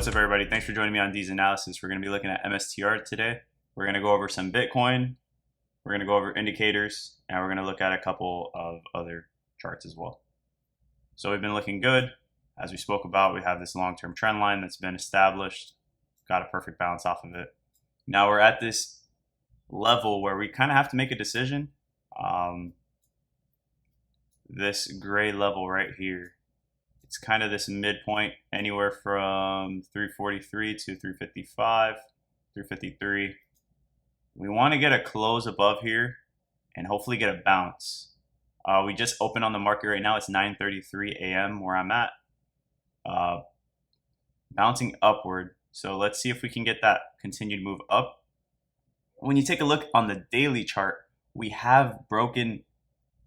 What's up, everybody? Thanks for joining me on D's Analysis. We're going to be looking at MSTR today. We're going to go over some Bitcoin. We're going to go over indicators, and we're going to look at a couple of other charts as well. So we've been looking good. As we spoke about, we have this long-term trend line that's been established. Got a perfect bounce off of it. Now we're at this level where we kind of have to make a decision. This gray level right here, it's kind of this midpoint, anywhere from 343 to 355, 353. We want to get a close above here and hopefully get a bounce. We just opened on the market right now. It's 9:33 a.m. where I'm at. Bouncing upward. So let's see if we can get that continued move up. When you take a look on the daily chart, we have broken,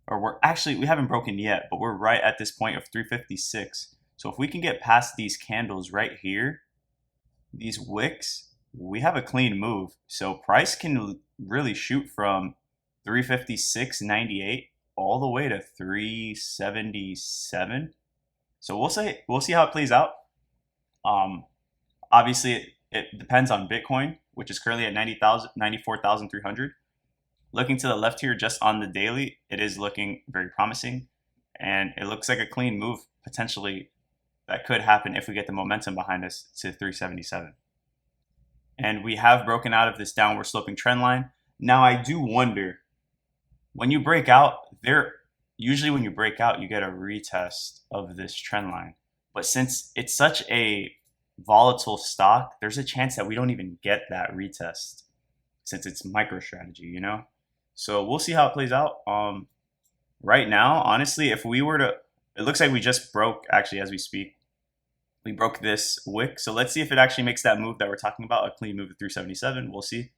or we haven't broken yet, but we're right at this point of 356. So if we can get past these candles right here, these wicks, we have a clean move. So price can really shoot from 356.98 all the way to 377. So we'll see how it plays out. Obviously it depends on Bitcoin, which is currently at 94,300. Looking to the left here, just on the daily, it is looking very promising, and it looks like a clean move potentially that could happen if we get the momentum behind us to 377. And we have broken out of this downward sloping trend line. Now I do wonder, when you break out, usually when you break out, you get a retest of this trend line. But since it's such a volatile stock, there's a chance that we don't even get that retest since it's Microstrategy, you know? So we'll see how it plays out. Right now, honestly, if we were to, it looks like we just broke, actually, as we speak, we broke this wick. So let's see if it actually makes that move that we're talking about, a clean move at 377. We'll see.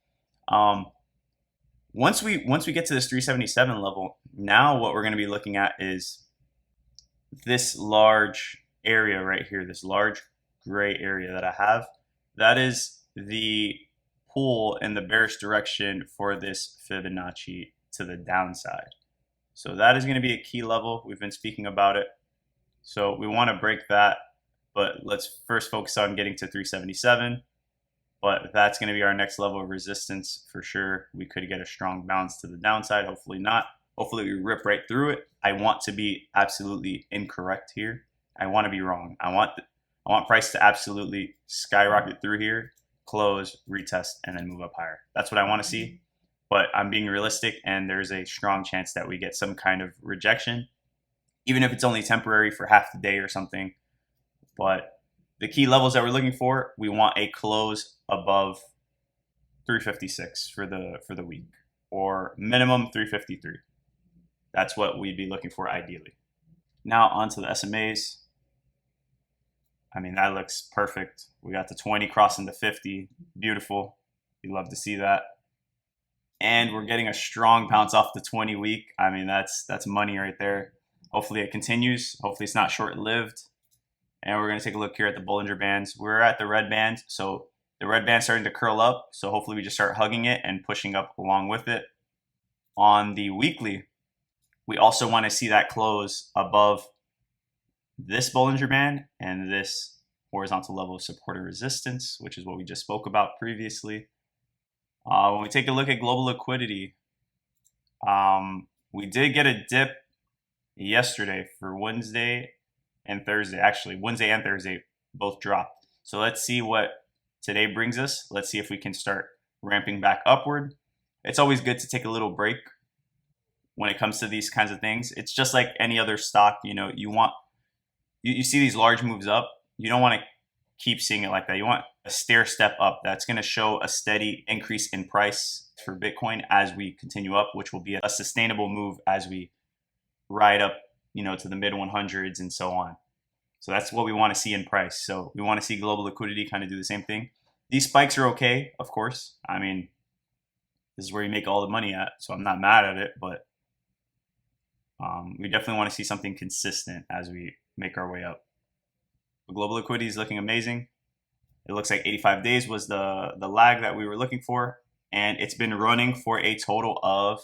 Once we get to this 377 level, now what we're going to be looking at is this large area right here, this large gray area that I have. That is the pull in the bearish direction for this Fibonacci to the downside. So that is going to be a key level. We've been speaking about it. So we want to break that, but let's first focus on getting to 377. But that's going to be our next level of resistance for sure. We could get a strong bounce to the downside. Hopefully not. Hopefully we rip right through it. I want to be absolutely incorrect here. I want to be wrong. I want price to absolutely skyrocket through here, close, retest, and then move up higher. That's what I want to see. But I'm being realistic, and there's a strong chance that we get some kind of rejection, even if it's only temporary for half the day or something. But the key levels that we're looking for, we want a close above 356 for the week, or minimum 353. That's what we'd be looking for ideally. Now onto the SMAs. I mean, that looks perfect. We got the 20 crossing the 50. Beautiful. You love to see that. And we're getting a strong bounce off the 20 week. I mean, that's money right there. Hopefully it continues. Hopefully it's not short-lived. And we're going to take a look here at the Bollinger Bands. We're at the red band. So the red band's starting to curl up. So hopefully we just start hugging it and pushing up along with it. On the weekly, we also want to see that close above this Bollinger Band and this horizontal level of support or resistance, which is what we just spoke about previously. When we take a look at global liquidity, we did get a dip yesterday for Wednesday and Thursday. Actually, Wednesday and Thursday both dropped. So let's see what today brings us. Let's see if we can start ramping back upward. It's always good to take a little break when it comes to these kinds of things. It's just like any other stock. You know, you see these large moves up. You don't want to keep seeing it like that. You want a stair step up that's going to show a steady increase in price for Bitcoin as we continue up, which will be a sustainable move as we ride up, you know, to the mid 100s and so on. So that's what we want to see in price. So we want to see global liquidity kind of do the same thing. These spikes are okay, of course. I mean, this is where you make all the money at, so I'm not mad at it, but we definitely want to see something consistent as we make our way up. The global liquidity is looking amazing. It looks like 85 days was the lag that we were looking for, and it's been running for a total of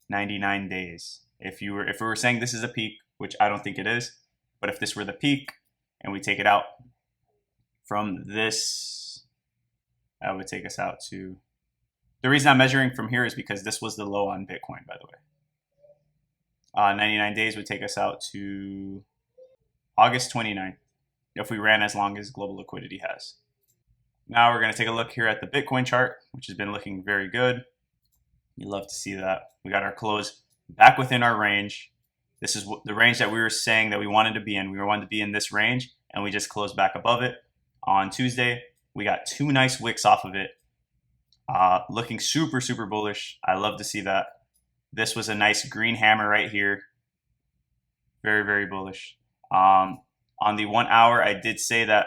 99 days. If we were saying this is a peak, which I don't think it is, but if this were the peak and we take it out from this, that would take us out to, the reason I'm measuring from here is because this was the low on Bitcoin, by the way. 99 days would take us out to August 29th if we ran as long as global liquidity has. Now we're going to take a look here at the Bitcoin chart, which has been looking very good. You love to see that. We got our close back within our range. This is the range that we were saying that we wanted to be in. We wanted to be in this range, and we just closed back above it. On Tuesday, we got 2 nice wicks off of it. Looking super, super bullish. I love to see that. This was a nice green hammer right here. Very, very bullish. On the 1 hour, I did say that,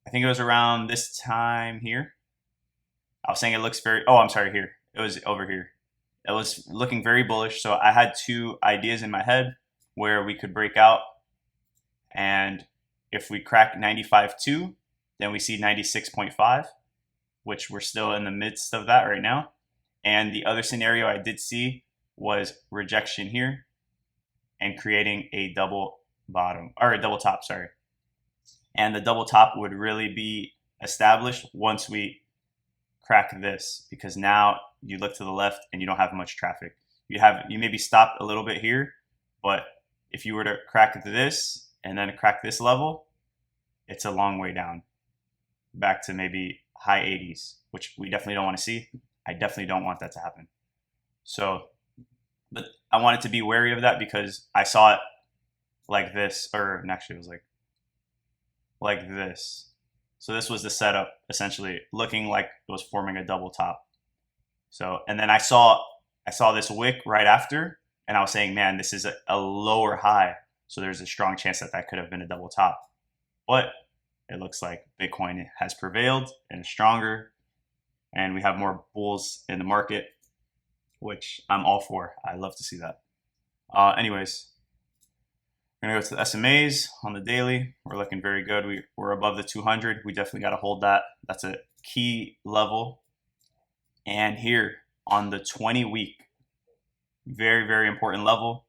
I think it was around this time here. I was saying it looks very, oh, I'm sorry, here. It was over here. It was looking very bullish. So I had 2 ideas in my head where we could break out. And if we crack 95.2, then we see 96.5, which we're still in the midst of that right now. And the other scenario I did see was rejection here and creating a double bottom, or a double top, sorry. And the double top would really be established once we crack this, because now you look to the left and you don't have much traffic. You maybe stopped a little bit here, but if you were to crack this and then crack this level, it's a long way down back to maybe high 80s, which we definitely don't want to see. I definitely don't want that to happen. So, but I wanted to be wary of that because I saw it like this, or actually it was like this. So this was the setup, essentially looking like it was forming a double top. So, and then I saw this wick right after, and I was saying, man, this is a lower high. So there's a strong chance that that could have been a double top. But it looks like Bitcoin has prevailed and is stronger, and we have more bulls in the market, which I'm all for. I love to see that. Anyways, we're gonna go to the SMAs on the daily. We're looking very good. We're above the 200. We definitely got to hold that. That's a key level. And here on the 20-week, very, very important level.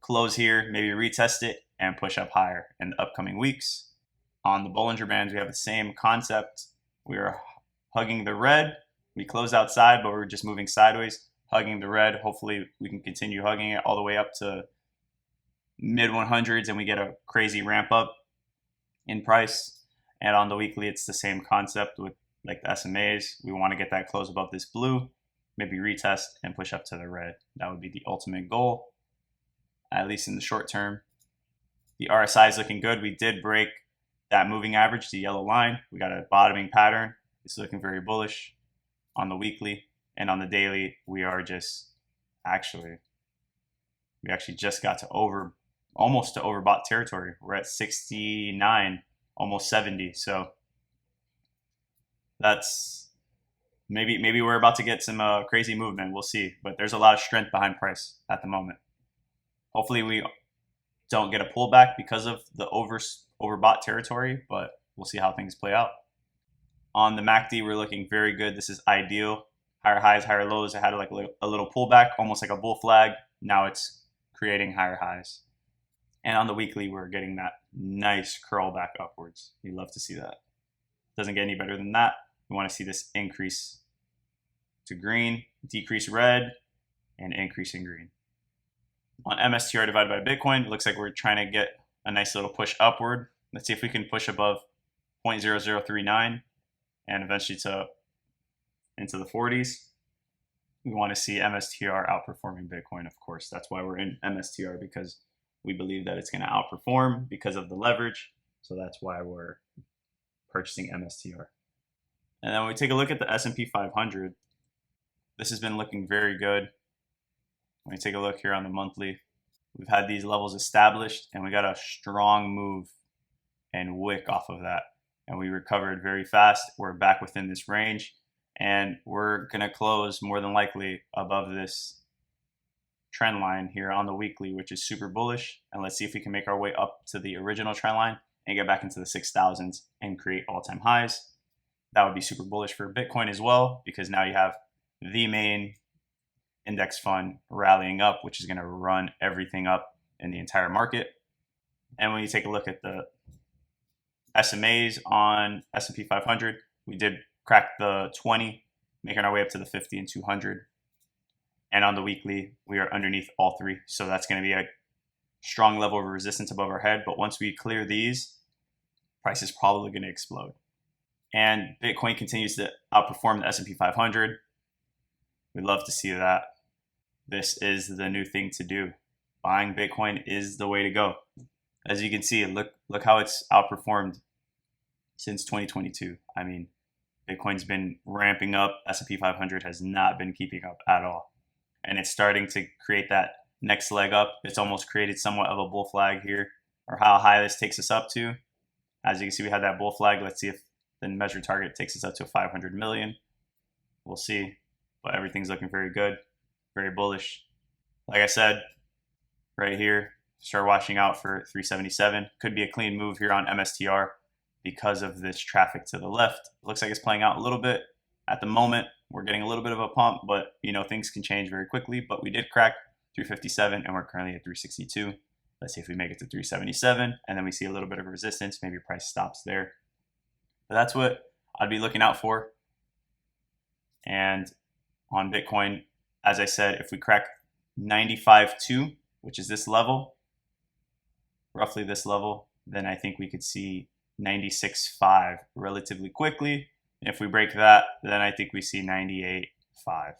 Close here, maybe retest it and push up higher in the upcoming weeks. On the Bollinger Bands, we have the same concept. We are hugging the red. We close outside, but we're just moving sideways, hugging the red. Hopefully we can continue hugging it all the way up to mid 100s and we get a crazy ramp up in price. And on the weekly, it's the same concept with like the SMAs. We want to get that close above this blue, maybe retest and push up to the red. That would be the ultimate goal, at least in the short term. The RSI is looking good. We did break that moving average, the yellow line. We got a bottoming pattern. It's looking very bullish on the weekly. And on the daily, we actually just got to almost to overbought territory. We're at 69, almost 70. So that's maybe we're about to get some crazy movement. We'll see. But there's a lot of strength behind price at the moment. Hopefully we don't get a pullback because of the overbought territory, but we'll see how things play out. On the MACD, we're looking very good. This is ideal. Higher highs, higher lows. I had like a little pullback, almost like a bull flag. Now it's creating higher highs. And on the weekly, we're getting that nice curl back upwards. We love to see that. Doesn't get any better than that. We want to see this increase to green, decrease red, and increase in green. On MSTR divided by Bitcoin, it looks like we're trying to get a nice little push upward. Let's see if we can push above 0.0039 and eventually into the 40s. We want to see MSTR outperforming Bitcoin, of course. That's why we're in MSTR, because we believe that it's going to outperform because of the leverage. So that's why we're purchasing MSTR. And then when we take a look at the SP500, this has been looking very good. When we take a look here on the monthly, we've had these levels established and we got a strong move and wick off of that. And we recovered very fast. We're back within this range and we're going to close more than likely above this trend line here on the weekly, which is super bullish. And let's see if we can make our way up to the original trend line and get back into the 6,000s and create all-time highs. That would be super bullish for Bitcoin as well, because now you have the main index fund rallying up, which is going to run everything up in the entire market. And when you take a look at the SMAs on S&P 500. We did crack the 20, making our way up to the 50 and 200. And on the weekly, we are underneath all three. So that's going to be a strong level of resistance above our head. But once we clear these, price is probably going to explode. And Bitcoin continues to outperform the S&P 500. We'd love to see that. This is the new thing to do. Buying Bitcoin is the way to go. As you can see, look how it's outperformed since 2022. I mean, Bitcoin's been ramping up. S&P 500 has not been keeping up at all. And it's starting to create that next leg up. It's almost created somewhat of a bull flag here, or how high this takes us up to. As you can see, we had that bull flag. Let's see if the measured target takes us up to 500 million. We'll see, but everything's looking very good, very bullish. Like I said, right here, start watching out for 377. Could be a clean move here on MSTR because of this traffic to the left. It looks like it's playing out a little bit at the moment. We're getting a little bit of a pump, but things can change very quickly. But we did crack 357 and we're currently at 362. Let's see if we make it to 377 and then we see a little bit of resistance. Maybe price stops there. But that's what I'd be looking out for. And on Bitcoin, as I said, if we crack 95.2, which is this level, roughly this level, then I think we could see 96.5 relatively quickly. And if we break that, then I think we see 98.5.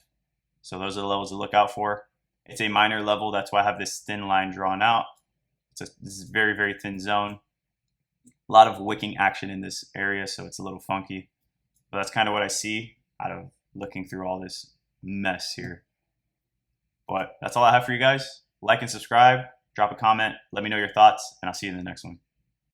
So those are the levels to look out for. It's a minor level. That's why I have this thin line drawn out. This is a very, very thin zone. A lot of wicking action in this area, so it's a little funky. But that's kind of what I see out of looking through all this mess here. But that's all I have for you guys. Like and subscribe, drop a comment, let me know your thoughts, and I'll see you in the next one.